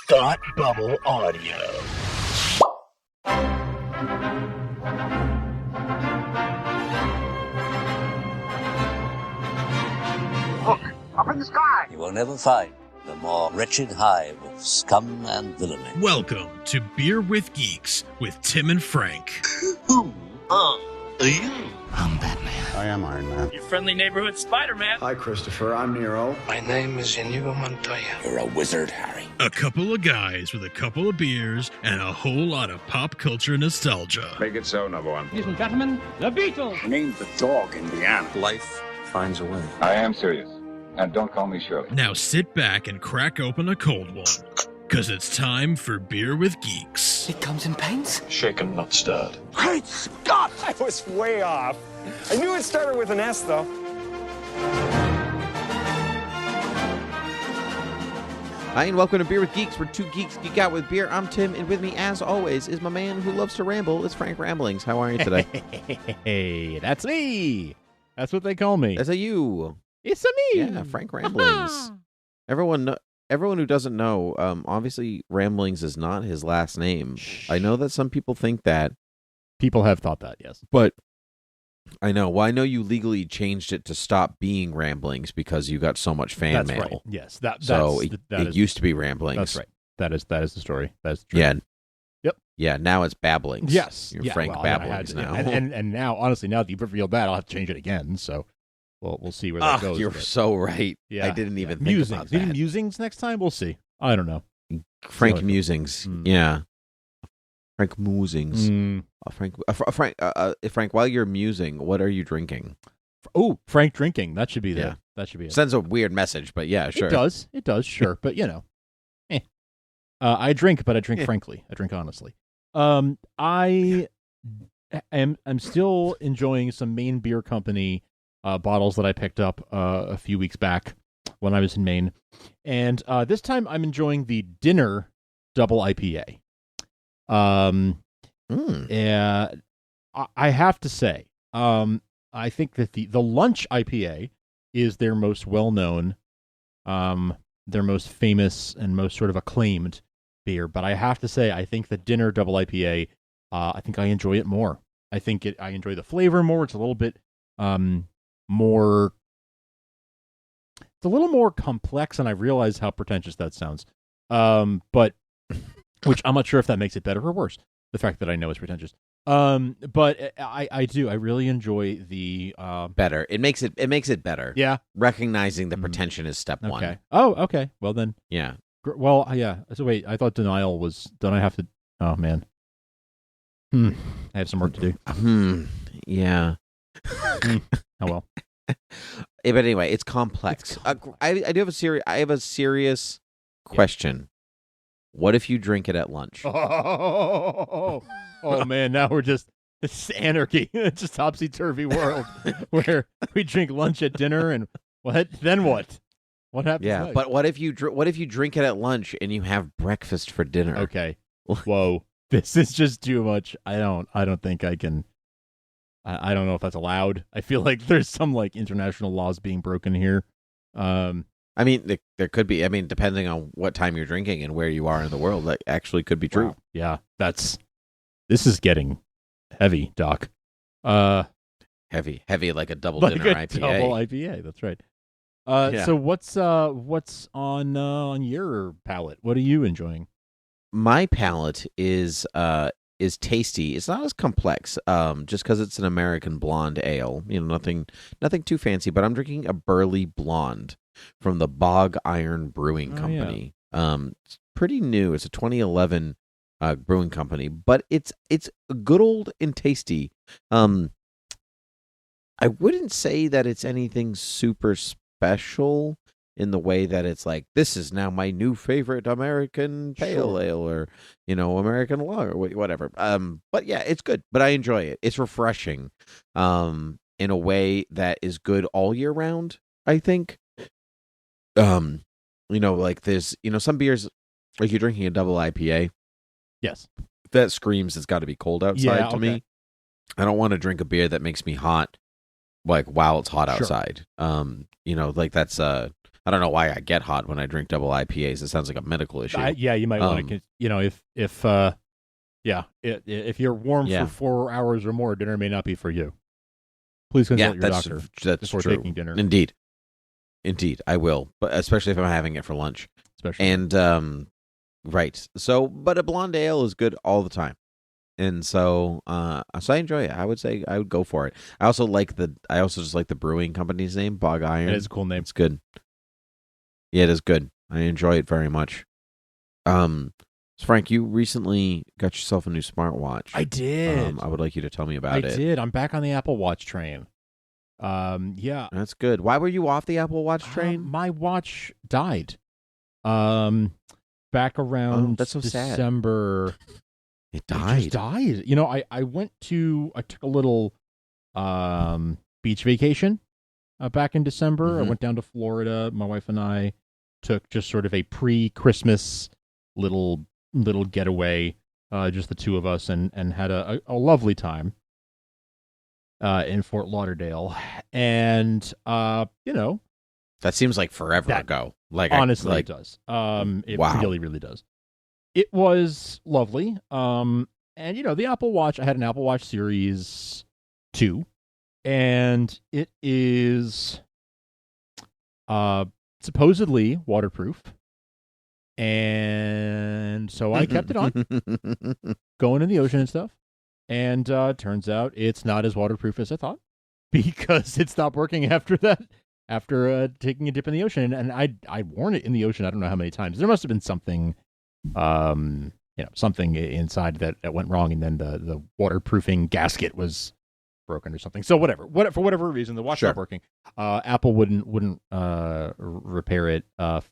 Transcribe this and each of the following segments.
Thought Bubble Audio. Look, up in the sky. You will never find the more wretched hive of scum and villainy. Welcome to Beer with Geeks with Tim and Frank. Who are you? I'm Batman. I am Iron Man. Your friendly neighborhood Spider-Man. Hi, Christopher. I'm Nero. My name is Inigo Montoya. You're a wizard, Harry. A couple of guys with a couple of beers and a whole lot of pop culture nostalgia. Make it so, number one. Ladies and gentlemen, the Beatles. I named the dog Indiana. Life finds a way. I am serious. And don't call me Shirley. Now sit back and crack open a cold one, because it's time for Beer with Geeks. It comes in paints. Shaken, not stirred. Great Scott! I was way off. I knew it started with an S, though. Hi, and welcome to Beer with Geeks, where two geeks geek out with beer. I'm Tim, and with me, as always, is my man who loves to ramble. It's Frank Ramblings. How are you today? Hey, that's me. That's what they call me. That's a you. It's a me. Yeah, Frank Ramblings. Everyone who doesn't know, obviously Ramblings is not his last name. I know that some people think that. People have thought that, yes. But I know. Well, I know you legally changed it to stop being Ramblings because you got so much fan mail. Right. Yes. That used to be Ramblings. That's right. That is the story. That's true. Yeah. Yep. Yeah, now it's Babblings. Yes. You're Frank Babblings now. And now, honestly, now that you've revealed that, I'll have to change it again. So we'll see where that goes. You're so right. Yeah. I didn't even think musings. about Maybe that. musings next time? We'll see. I don't know. Frank Musings. Yeah. Frank Musings. Frank, while you're musing, what are you drinking? Oh, Frank drinking. That should be there. Yeah. That should be it. Sends a weird message, but yeah, sure. It does, sure. But, I drink, but I drink frankly. I drink honestly. I am still enjoying some Maine Beer Company bottles that I picked up a few weeks back when I was in Maine. And this time I'm enjoying the Dinner Double IPA. I have to say, I think that the Lunch IPA is their most well-known, their most famous and most sort of acclaimed beer. But I have to say, I think the Dinner Double IPA, I think I enjoy it more. I enjoy the flavor more. It's a little bit more. It's a little more complex, and I realize how pretentious that sounds. But which I'm not sure if that makes it better or worse. The fact that I know it's pretentious. But I do. I really enjoy the better. It makes it better. Yeah. Recognizing the pretension is step one. Okay. Oh, okay. Well then. Yeah. Well, yeah. So wait, I thought denial was. Don't I have to? Oh man. I have some work to do. Yeah. Oh well. But anyway, it's complex. I have a serious question. What if you drink it at lunch? Oh man, now it's anarchy. It's just topsy-turvy world where we drink lunch at dinner and then what? What happens Yeah, next? but what if you drink it at lunch and you have breakfast for dinner? Okay. Whoa. This is just too much. I don't think I can. I don't know if that's allowed. I feel like there's some international laws being broken here. I mean, there could be. I mean, depending on what time you're drinking and where you are in the world, that actually could be true. Wow. Yeah, this is getting heavy, Doc. Heavy like a double dinner IPA. Double IPA. That's right. So what's on your palate? What are you enjoying? My palate is tasty. It's not as complex, just because it's an American blonde ale. Nothing too fancy. But I'm drinking a Burley blonde from the Bog Iron Brewing Company. Yeah. It's pretty new. It's a 2011 brewing company, but it's good old and tasty. I wouldn't say that it's anything super special in the way that it's like, this is now my new favorite American pale ale or, American lager, whatever. But yeah, it's good, but I enjoy it. It's refreshing in a way that is good all year round, I think. Like there's, some beers, like you're drinking a double IPA. Yes. That screams it's got to be cold outside to me. I don't want to drink a beer that makes me hot, like while it's hot outside. Like that's I don't know why I get hot when I drink double IPAs. It sounds like a medical issue. Yeah, you might want to, if you're warm for 4 hours or more, dinner may not be for you. Please consult your doctor before taking dinner. Indeed, I will, but especially if I'm having it for lunch. Right. So, but a blonde ale is good all the time, and so I enjoy it. I would say I would go for it. I also just like the brewing company's name, Bog Iron. It is a cool name. It's good. Yeah, it is good. I enjoy it very much. So Frank, you recently got yourself a new smartwatch. I did. I would like you to tell me about it. I did. I'm back on the Apple Watch train. Yeah. That's good. Why were you off the Apple Watch train? My watch died. Back around that's so December. Sad. It died. It just died. You know, I took a little beach vacation back in December. Mm-hmm. I went down to Florida. My wife and I took just sort of a pre-Christmas little getaway, just the two of us, and had a lovely time in Fort Lauderdale. And that seems like forever ago. Like honestly, it does. It really, really does. It was lovely. And the Apple Watch, I had an Apple Watch Series 2, and it is supposedly waterproof. And so I kept it on, going in the ocean and stuff. And turns out it's not as waterproof as I thought, because it stopped working after that, after taking a dip in the ocean. And I'd worn it in the ocean I don't know how many times. There must have been something, something inside that went wrong, and then the waterproofing gasket was broken or something. So for whatever reason, the watch stopped working. Apple wouldn't repair it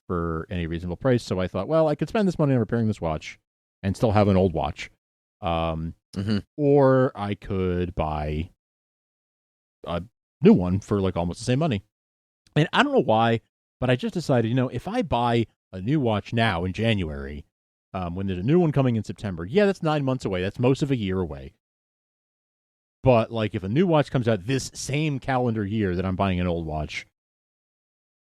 for any reasonable price. So I thought, well, I could spend this money on repairing this watch and still have an old watch, or I could buy a new one for like almost the same money. And I don't know why, but I just decided, if I buy a new watch now in January, when there's a new one coming in September, that's 9 months away. That's most of a year away. But, like, if a new watch comes out this same calendar year that I'm buying an old watch,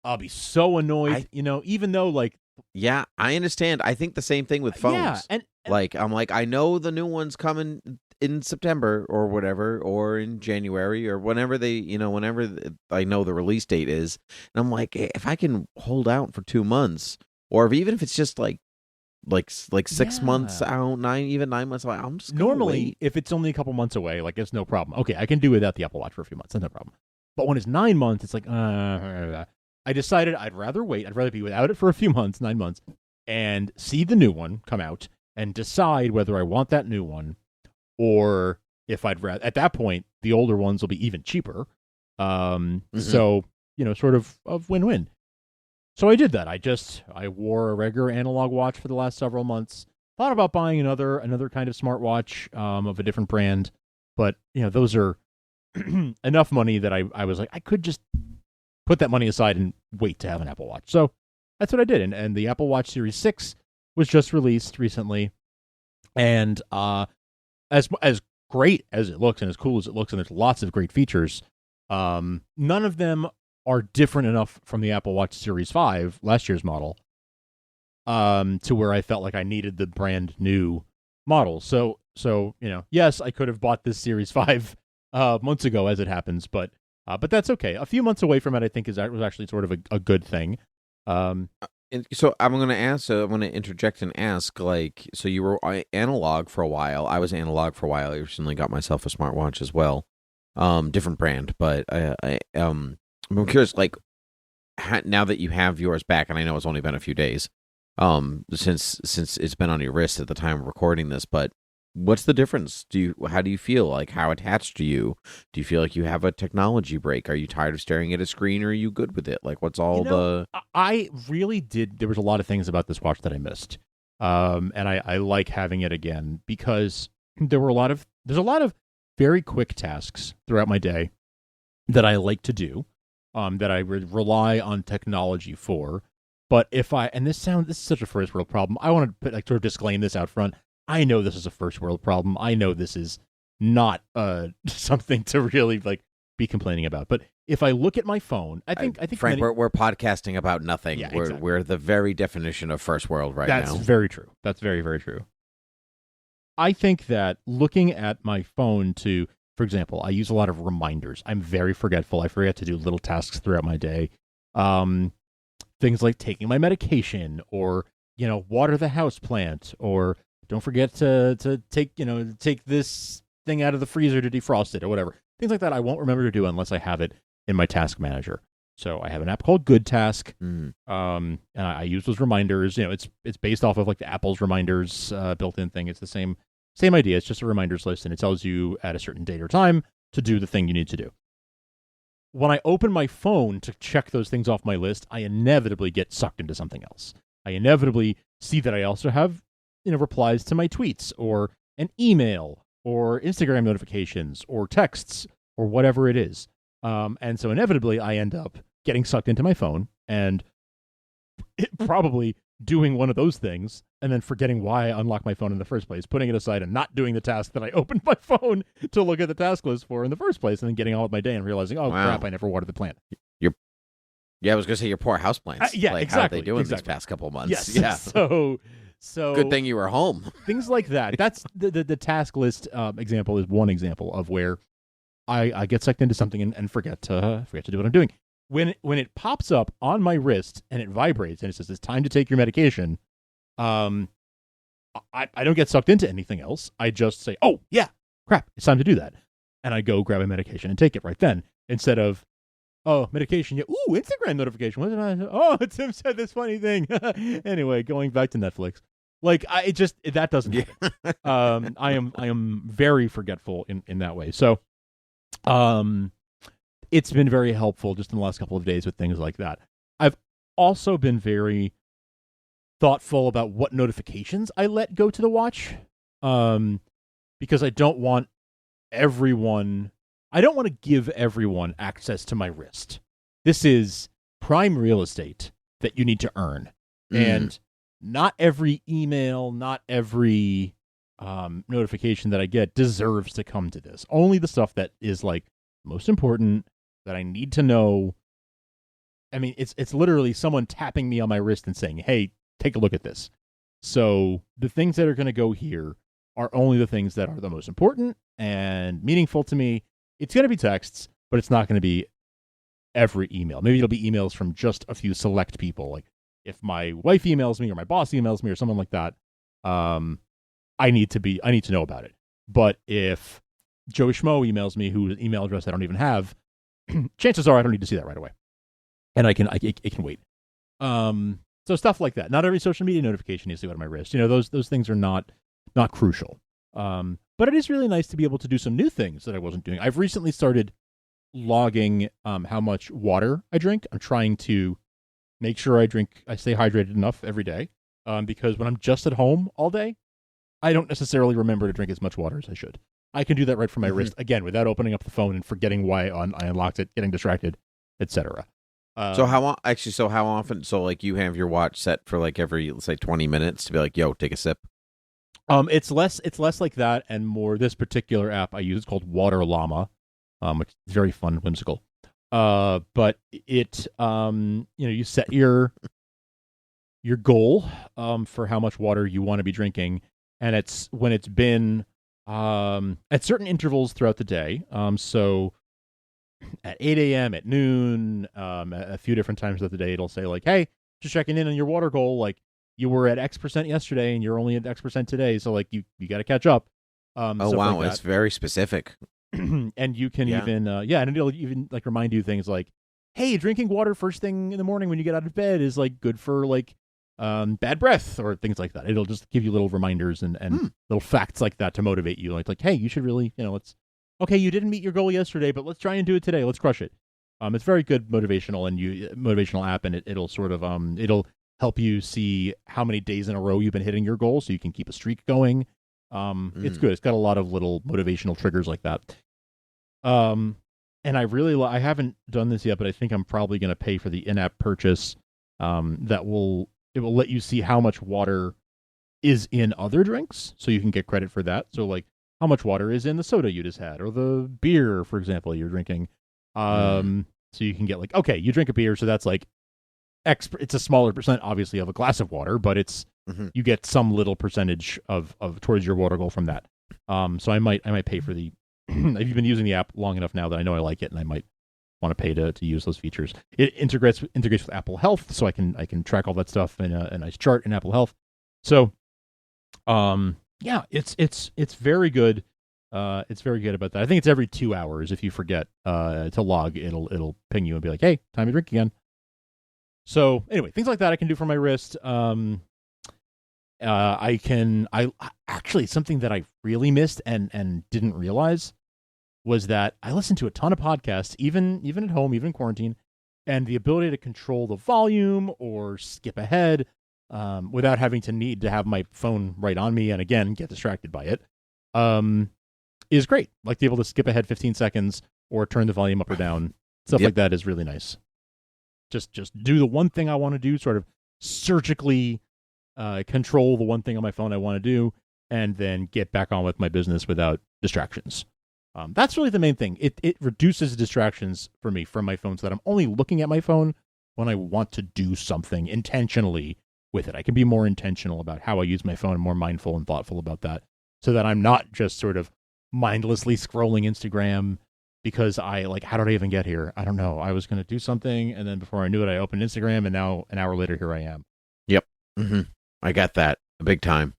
I'll be so annoyed, even though, like... Yeah, I understand. I think the same thing with phones. Yeah, and I'm like, I know the new one's coming in September or whatever, or in January, or whenever whenever I know the release date is. And I'm like, if I can hold out for 2 months, or even if it's just like 6 months out, 9 months away, I'm just normally wait. If it's only a couple months away, like, it's no problem. Okay, I can do without the Apple Watch for a few months. That's no problem. But when it's 9 months, it's like, I decided I'd rather wait. I'd rather be without it for a few months, 9 months, and see the new one come out and decide whether I want that new one, or if I'd rather. At that point, the older ones will be even cheaper. So sort of win-win. So I did that. I wore a regular analog watch for the last several months. Thought about buying another kind of smartwatch of a different brand, but those are enough money that I was like, I could just put that money aside and wait to have an Apple Watch. So that's what I did. And the Apple Watch Series 6 was just released recently, and as great as it looks and as cool as it looks, and there's lots of great features, none of them are different enough from the Apple Watch Series 5, last year's model, to where I felt like I needed the brand new model. So yes, I could have bought this Series 5 months ago, as it happens, but that's okay. A few months away from it, I think, was actually sort of a good thing. So I'm going to interject and ask, like, so you were analog for a while. I was analog for a while. I recently got myself a smartwatch as well. Different brand, but I'm curious, like, now that you have yours back, and I know it's only been a few days since it's been on your wrist at the time of recording this, but what's the difference? How do you feel? Like, how attached are you? Do you feel like you have a technology break? Are you tired of staring at a screen, or are you good with it? Like, what's all I really did. There was a lot of things about this watch that I missed, and I like having it again, because there's a lot of very quick tasks throughout my day that I like to do. That I rely on technology for, but this is such a first world problem. I want to sort of disclaim this out front. I know this is a first world problem. I know this is not something to really be complaining about. But if I look at my phone, I think Frank, we're podcasting about nothing. Yeah, We're the very definition of first world now. That's very true. That's very, very true. I think that looking at my phone to, for example, I use a lot of reminders. I'm very forgetful. I forget to do little tasks throughout my day. Things like taking my medication, or water the house plant, or don't forget to take this thing out of the freezer to defrost it, or whatever. Things like that I won't remember to do unless I have it in my task manager. So I have an app called Good Task, and I use those reminders. It's based off of like the Apple's reminders built-in thing. It's the same idea. It's just a reminders list, and it tells you at a certain date or time to do the thing you need to do. When I open my phone to check those things off my list, I inevitably get sucked into something else. I inevitably see that I also have replies to my tweets, or an email, or Instagram notifications, or texts, or whatever it is. And so inevitably I end up getting sucked into my phone and probably doing one of those things and then forgetting why I unlocked my phone in the first place, putting it aside and not doing the task that I opened my phone to look at the task list for in the first place, and then getting on with my day and realizing, oh, crap, I never watered the plant. I was going to say your poor houseplants. Yeah, like, exactly. How are they doing exactly. these past couple of months? Yes. Yeah. So good thing you were home. Things like that. That's the task list example is one example of where I get sucked into something and forget to do what I'm doing. When it pops up on my wrist and it vibrates and it says it's time to take your medication, I don't get sucked into anything else. I just say, oh yeah, crap, it's time to do that, and I go grab a medication and take it right then, instead of, oh, medication, yeah, ooh, Instagram notification. What did I? Oh, Tim said this funny thing. Anyway, going back to Netflix. Like that doesn't happen. I am very forgetful in that way. So, it's been very helpful just in the last couple of days with things like that. I've also been very thoughtful about what notifications I let go to the watch, because I don't want to give everyone access to my wrist. This is prime real estate that you need to earn, and not every email, not every notification that I get deserves to come to this. Only the stuff that is like most important, that I need to know. I mean, it's literally someone tapping me on my wrist and saying, hey, take a look at this. So the things that are going to go here are only the things that are the most important and meaningful to me. It's going to be texts, but it's not going to be every email. Maybe it'll be emails from just a few select people. Like if my wife emails me or my boss emails me or someone like that, I need to know about it. But if Joe Schmo emails me, whose email address I don't even have, chances are I don't need to see that right away, and it can wait. So stuff like that. Not every social media notification needs to go to my wrist. Those things are not crucial. But it is really nice to be able to do some new things that I wasn't doing. I've recently started logging how much water I drink. I'm trying to make sure I stay hydrated enough every day, because when I'm just at home all day, I don't necessarily remember to drink as much water as I should. I can do that right from my wrist, again, without opening up the phone and forgetting why I unlocked it, getting distracted, etc. So how often? So like you have your watch set for like every, let's say, 20 minutes to be like, yo, take a sip. It's less like that and more. This particular app I use is called Water Llama, which is very fun and whimsical. But it you set your goal for how much water you want to be drinking, and it's when it's been at certain intervals throughout the day. So at 8 a.m., at noon, a few different times of the day, it'll say like, hey, just checking in on your water goal. Like you were at X% yesterday and you're only at X% today. So like you got to catch up. Oh, wow. Like it's very specific. And you can even, and it'll even like remind you things like, hey, drinking water first thing in the morning when you get out of bed is like good for like bad breath or things like that. It'll just give you little reminders and little facts like that to motivate you. Like, hey, you should really, okay, you didn't meet your goal yesterday, but let's try and do it today. Let's crush it. It's very good motivational app, and it'll sort of it'll help you see how many days in a row you've been hitting your goal, so you can keep a streak going. It's good. It's got a lot of little motivational triggers like that. And I haven't done this yet, but I think I'm probably going to pay for the in-app purchase. It will let you see how much water is in other drinks, so you can get credit for that. So like how much water is in the soda you just had, or the beer, for example, you're drinking. So you can get like, okay, you drink a beer, so that's like X. It's a smaller percent, obviously, of a glass of water, but it's you get some little percentage of towards your water goal from that. So I might pay for the. I've been using the app long enough now that I know I like it, and I might want to pay to use those features. It integrates with Apple Health, so I can track all that stuff in a nice chart in Apple Health. So, yeah, it's very good. It's very good about that. I think it's every 2 hours. If you forget to log, it'll ping you and be like, "Hey, time to drink again." So anyway, things like that I can do for my wrist. I actually, something that I really missed and didn't realize was that I listened to a ton of podcasts, even at home, even in quarantine, and the ability to control the volume or skip ahead without having to need to have my phone right on me and again get distracted by it is great. Like, to be able to skip ahead 15 seconds or turn the volume up or down, stuff like that is really nice. Just do the one thing I want to do, sort of surgically control the one thing on my phone I want to do, and then get back on with my business without distractions. That's really the main thing. It reduces distractions for me from my phone, so that I'm only looking at my phone when I want to do something intentionally with it. I can be more intentional about how I use my phone and more mindful and thoughtful about that, so that I'm not just sort of mindlessly scrolling Instagram because how did I even get here? I don't know. I was going to do something, and then before I knew it, I opened Instagram, and now an hour later, here I am. Yep. Mm-hmm. I get that. Big time.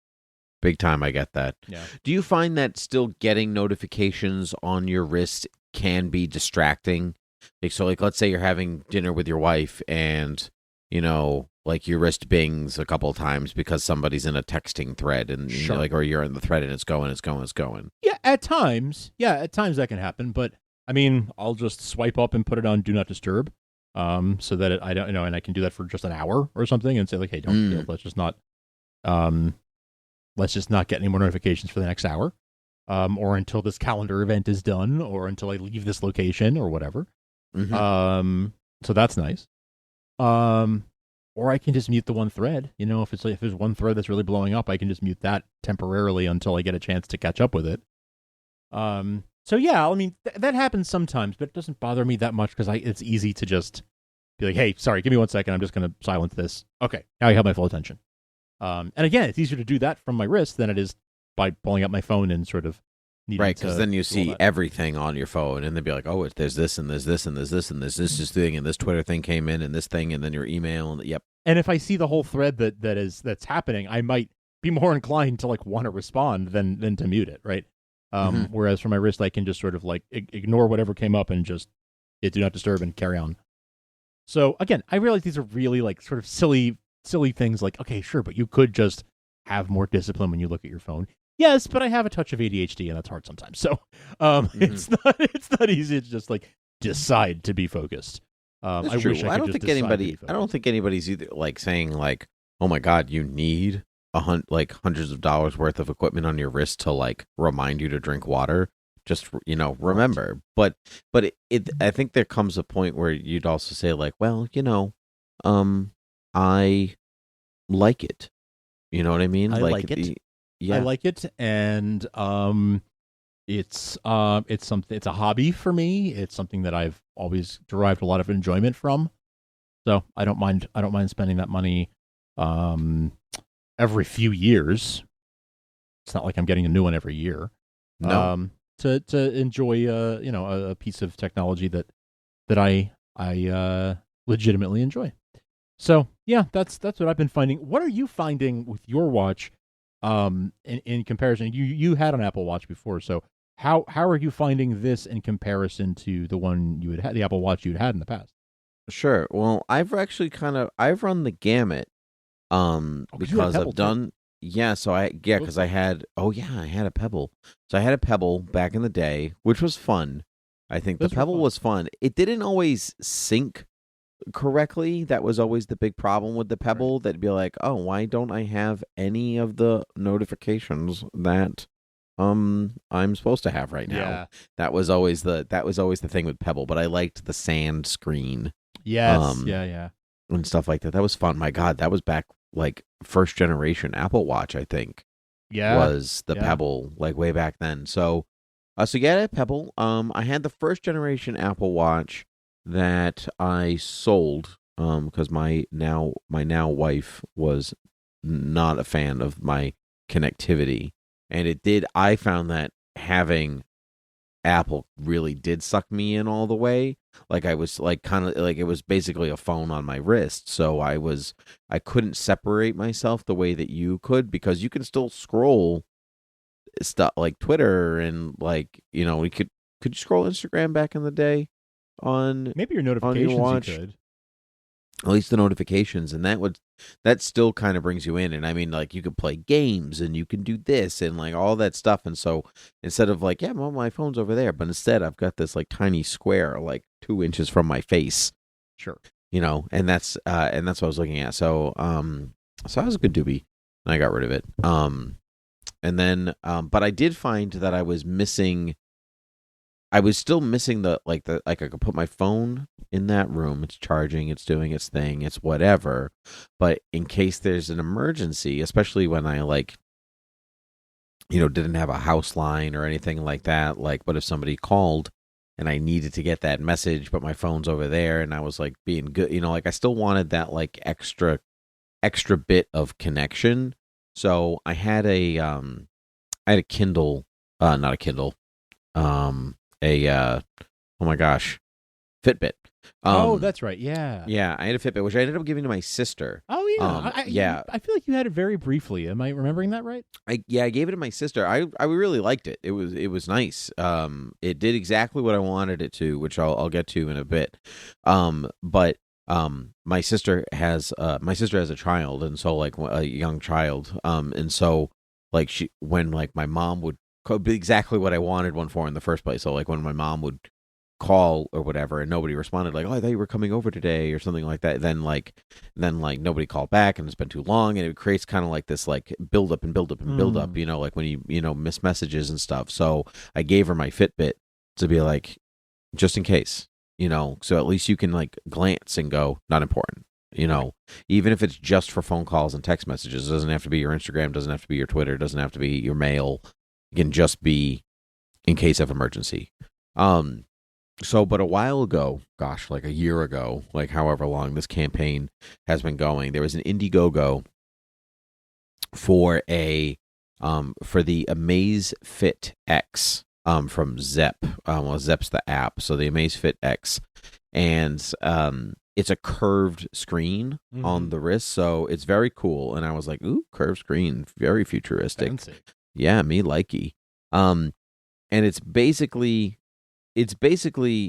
Big time, I get that. Yeah. Do you find that still getting notifications on your wrist can be distracting? So, let's say you're having dinner with your wife and, your wrist bings a couple of times because somebody's in a texting thread and, or you're in the thread and it's going. Yeah, at times. That can happen. But, I mean, I'll just swipe up and put it on Do Not Disturb so that I don't, and I can do that for just an hour or something and say, like, hey, let's just not get any more notifications for the next hour, or until this calendar event is done, or until I leave this location, or whatever. Mm-hmm. So that's nice. Or I can just mute the one thread. If there's one thread that's really blowing up, I can just mute that temporarily until I get a chance to catch up with it. So yeah, I mean that happens sometimes, but it doesn't bother me that much because it's easy to just be like, hey, sorry, give me 1 second. I'm just going to silence this. Okay, now I have my full attention. And again, it's easier to do that from my wrist than it is by pulling up my phone and sort of needing right, because then you see everything on your phone, and then be like, oh, there's this, and there's this, and there's this, and there's this thing, and this Twitter thing came in, and this thing, and then your email, and yep. And if I see the whole thread that's happening, I might be more inclined to want to respond than to mute it, right? Whereas for my wrist, I can just sort of ignore whatever came up and just hit Do Not Disturb and carry on. So again, I realize these are really sort of silly things. Okay, sure, but you could just have more discipline when you look at your phone. Yes, but I have a touch of ADHD, and that's hard sometimes. So it's not easy to just decide to be focused. That's I true. wish I don't think anybody's either saying oh my God, you need hundreds of dollars worth of equipment on your wrist to remind you to drink water. Just remember. But I think there comes a point where you'd also say I like it. You know what I mean? I like it. Yeah. I like it, and it's something. It's a hobby for me. It's something that I've always derived a lot of enjoyment from. So I don't mind spending that money every few years. It's not like I'm getting a new one every year. No. To enjoy a piece of technology that I legitimately enjoy. So yeah, that's what I've been finding. What are you finding with your watch? In comparison, you had an Apple Watch before, so how are you finding this in comparison to the one you had, the Apple Watch you'd had in the past? Sure. Well, I've actually I've run the gamut, because I've done. Yeah, because I had a Pebble. So I had a Pebble back in the day, which was fun. I think the Pebble was fun. It didn't always sync correctly. That was always the big problem with the Pebble. Right. That'd be like, oh, why don't I have any of the notifications that I'm supposed to have right now? Yeah. That was always the thing with Pebble. But I liked the sand screen. Yes. Yeah. And stuff like that. That was fun. My God, that was back first generation Apple Watch, I think. Yeah. Was the Pebble way back then. So yeah, Pebble. I had the first generation Apple Watch that I sold because my now wife was not a fan of my connectivity, and I found that having Apple really did suck me in all the way. Like I was like kind of like it was basically a phone on my wrist, so I couldn't separate myself the way that you could, because you can still scroll stuff like Twitter and like, we could you scroll Instagram back in the day on Maybe your notifications watch? you could. At least the notifications, and that still kind of brings you in. And I mean, like, you could play games and you can do this and like all that stuff. And so instead of like, yeah, well, my phone's over there, but instead I've got this like tiny square like 2 inches from my face. Sure. And that's what I was looking at. So that was a good doobie, and I got rid of it. And then but I did find that I was still missing the I could put my phone in that room, it's charging, it's doing its thing, it's whatever. But in case there's an emergency, especially when I didn't have a house line or anything like that, like, but if somebody called and I needed to get that message, but my phone's over there and I was like being good, like I still wanted that like extra bit of connection. So I had a Kindle, not a Kindle, oh my gosh, Fitbit. That's right. Yeah. Yeah, I had a Fitbit, which I ended up giving to my sister. Oh yeah. I feel like you had it very briefly. Am I remembering that right? I gave it to my sister. I really liked it. It was nice. It did exactly what I wanted it to, which I'll get to in a bit. But my sister has a child, and so like a young child. And so like when like my mom would be exactly what I wanted one for in the first place. So like when my mom would call or whatever and nobody responded, like, oh, I thought you were coming over today or something like that, then nobody called back and it's been too long, and it creates kind of like this like build up, like when you miss messages and stuff. So I gave her my Fitbit to be like, just in case, so at least you can like glance and go, not important, even if it's just for phone calls and text messages. It doesn't have to be your Instagram, doesn't have to be your Twitter, doesn't have to be your mail. It can just be in case of emergency. So, but a while ago, gosh, like a year ago, like however long this campaign has been going, there was an Indiegogo for the Amazfit X from Zepp. Zepp's the app, so the Amazfit X, and it's a curved screen on the wrist, so it's very cool. And I was like, ooh, curved screen, very futuristic. Fancy. Yeah, me likey. And it's basically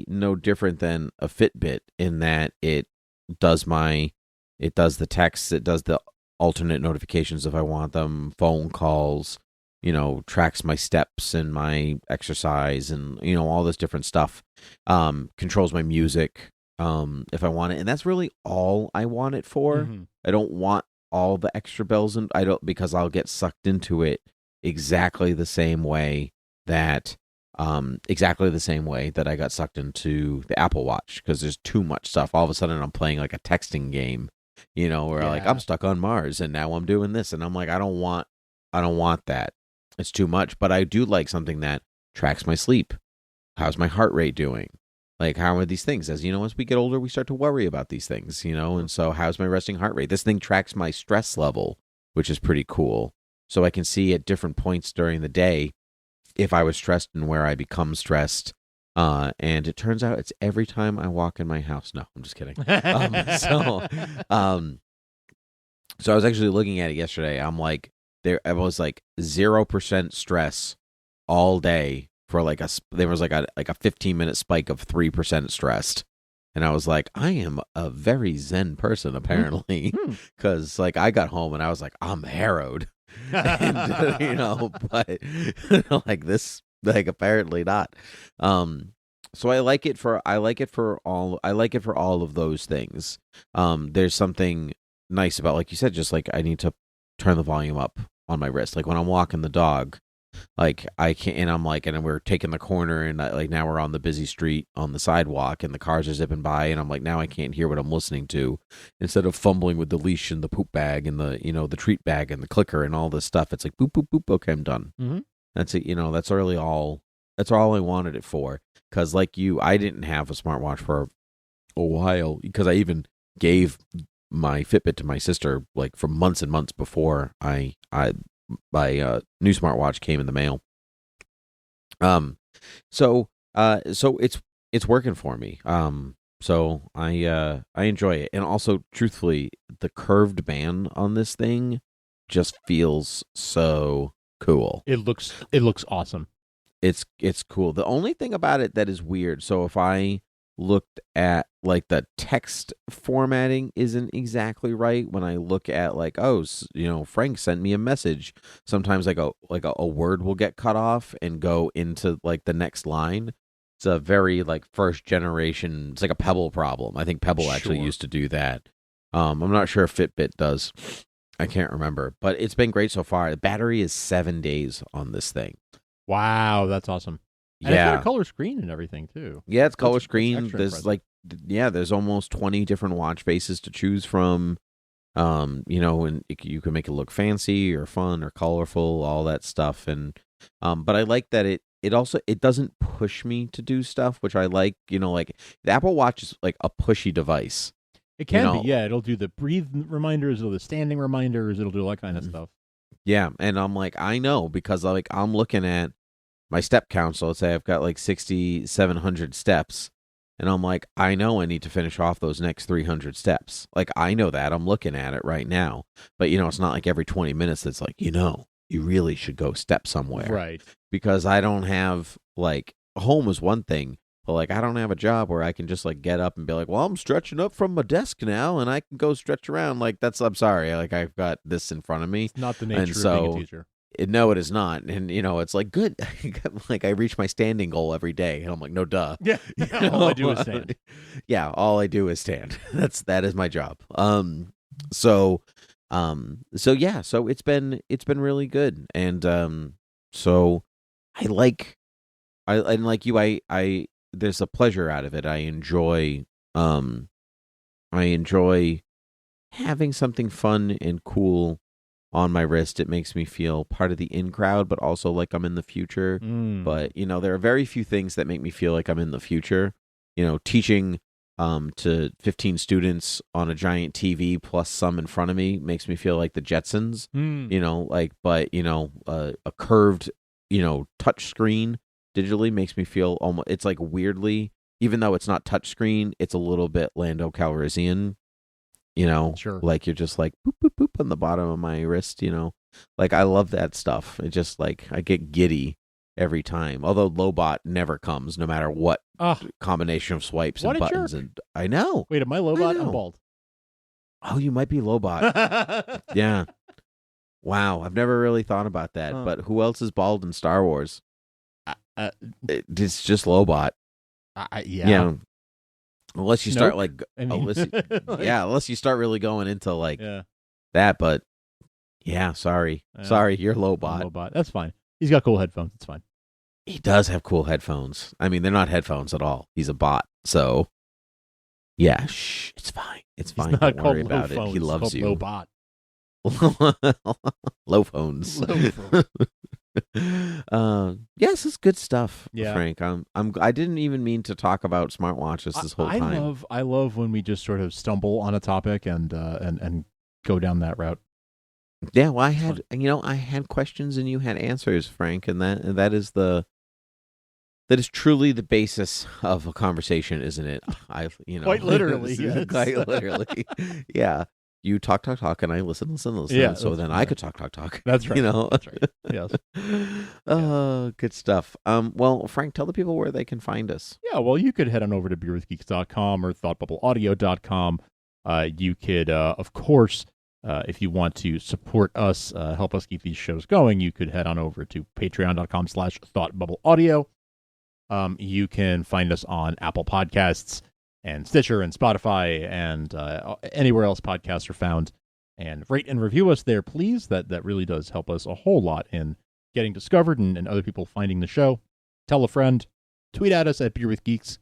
no different than a Fitbit in that it does the texts, it does the alternate notifications if I want them, phone calls, tracks my steps and my exercise and, all this different stuff, controls my music, if I want it. And that's really all I want it for. Mm-hmm. I don't want all the extra bells, and because I'll get sucked into it exactly the same way that I got sucked into the Apple Watch, because there's too much stuff. All of a sudden I'm playing like a texting game, where like I'm stuck on Mars and now I'm doing this, and I'm like, I don't want that. It's too much. But I do like something that tracks my sleep. How's my heart rate doing? Like, how are these things? As we get older, we start to worry about these things, and so how's my resting heart rate? This thing tracks my stress level, which is pretty cool. So I can see at different points during the day if I was stressed and where I become stressed. And it turns out it's every time I walk in my house. No, I'm just kidding. So I was actually looking at it yesterday. I'm like, I was like 0% stress all day for there was like a 15-minute spike of 3% stressed. And I was like, I am a very zen person, apparently, because like I got home and I was like, I'm harrowed. And, but like this, like apparently not. So I like it for all of those things. There's something nice about, like you said, just like I need to turn the volume up on my wrist. Like when I'm walking the dog, like I can't, and I'm like, and we're taking the corner, and like now we're on the busy street on the sidewalk, and the cars are zipping by, and I'm like, now I can't hear what I'm listening to. Instead of fumbling with the leash and the poop bag and the the treat bag and the clicker and all this stuff, it's like boop boop boop. Okay, I'm done. Mm-hmm. That's it. That's really all. That's all I wanted it for. Because like you, I didn't have a smartwatch for a while, because I even gave my Fitbit to my sister like for months and months before my new smartwatch came in the mail. So it's working for me. So I enjoy it, and also truthfully, the curved band on this thing just feels so cool. It looks awesome. It's cool. The only thing about it that is weird, so if I looked at like the text formatting isn't exactly right when I look at like, oh, Frank sent me a message. Sometimes like a word will get cut off and go into like the next line. It's a very like first generation. It's like a Pebble problem. I think Pebble actually used to do that. I'm not sure if Fitbit does. I can't remember, but it's been great so far. The battery is 7 days on this thing. Wow, that's awesome. And it's got a color screen and everything too. Yeah, it's color screen. There's impressive. there's almost 20 different watch faces to choose from. And you can make it look fancy or fun or colorful, all that stuff. And but I like that it also doesn't push me to do stuff, which I like. Like the Apple Watch is like a pushy device. It can be, yeah. It'll do the breathe reminders, it'll do the standing reminders, it'll do all that kind of stuff. Yeah, and I'm like, I know, because like I'm looking at my step count. So let's say I've got like 6,700 steps, and I'm like, I know I need to finish off those next 300 steps. Like I know that. I'm looking at it right now. But it's not like every 20 minutes it's like, you really should go step somewhere. Right. Because I don't have like home is one thing. But like I don't have a job where I can just like get up and be like, well, I'm stretching up from my desk now and I can go stretch around. Like I'm sorry, like I've got this in front of me. It's not the nature of being a teacher. No, it is not. And it's like good. Like I reach my standing goal every day, and I'm like, no, duh. Yeah, all I do is stand. Yeah, all I do is stand. That is my job. So it's been really good, and so I like you. There's a pleasure out of it. I enjoy having something fun and cool on my wrist. It makes me feel part of the in crowd, but also like I'm in the future. But there are very few things that make me feel like I'm in the future. Teaching to 15 students on a giant TV plus some in front of me makes me feel like the Jetsons. A curved touch screen digitally makes me feel almost, it's like weirdly, even though it's not touchscreen, it's a little bit Lando Calrissian, Sure. Like you're just like boop, boop, boop on the bottom of my wrist, like I love that stuff. It just like, I get giddy every time. Although Lobot never comes, no matter what combination of swipes and buttons. And I know. Wait, am I Lobot? I'm bald. Oh, you might be Lobot. Yeah. Wow. I've never really thought about that, but who else is bald in Star Wars? It's just Lobot. Yeah. Unless you start like, unless you start really going into like that. But yeah, sorry, you're Lobot. Lobot. That's fine. He's got cool headphones. It's fine. He does have cool headphones. I mean, they're not headphones at all. He's a bot. So yeah, it's fine. It's fine. Don't worry about it. He loves you. Lobot. Low phones. Yes, it's good stuff, Frank. I didn't even mean to talk about smartwatches this whole time. I love when we just sort of stumble on a topic and go down that route. Yeah, well, I had questions and you had answers, Frank, and that is truly the basis of a conversation, isn't it? Quite literally, yes. Quite literally, yeah. You talk, and I listen. Yeah, so then I could talk. That's right. That's right. Yes. Good stuff. Well, Frank, tell the people where they can find us. Yeah, well, you could head on over to beerwithgeeks.com or thoughtbubbleaudio.com. You could, of course, if you want to support us, help us keep these shows going, you could head on over to patreon.com/thoughtbubbleaudio. You can find us on Apple Podcasts and Stitcher and Spotify and anywhere else podcasts are found. And rate and review us there, please. That really does help us a whole lot in getting discovered and other people finding the show. Tell a friend. Tweet at us at beerwithgeeks.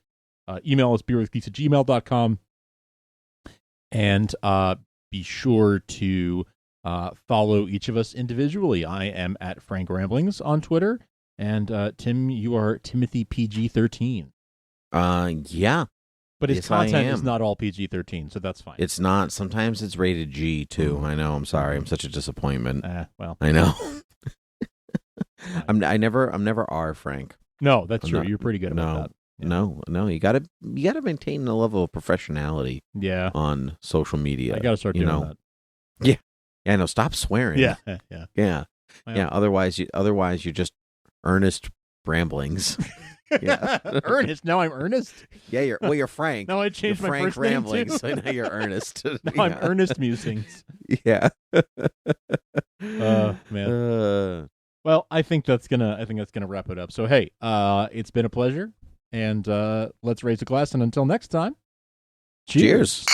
Email us beerwithgeeks@gmail.com. And be sure to follow each of us individually. I am at Frank Ramblings on Twitter. And Tim, you are Timothy PG-13. Yeah. But his Yes, content I is am. not all PG-13, so that's fine. It's not. Sometimes it's rated G too. I know. I'm sorry. I'm such a disappointment. Well, I know. I'm never R, Frank. no, that's I'm true. not- You're pretty good about that. Yeah. No. You gotta maintain a level of professionality Yeah, on social media. I got to start doing that. Yeah, no. Stop swearing. Yeah. Yeah. Otherwise, you're just earnest ramblings. Yeah. Ernest. Now I'm Ernest. Yeah, you're Frank. Now I changed You're my Frank first name, ramblings. too. So now you're Ernest. Now I'm Ernest Musings. Yeah. Man. Well, I think that's gonna wrap it up. So hey, it's been a pleasure, and let's raise a glass, and until next time, cheers.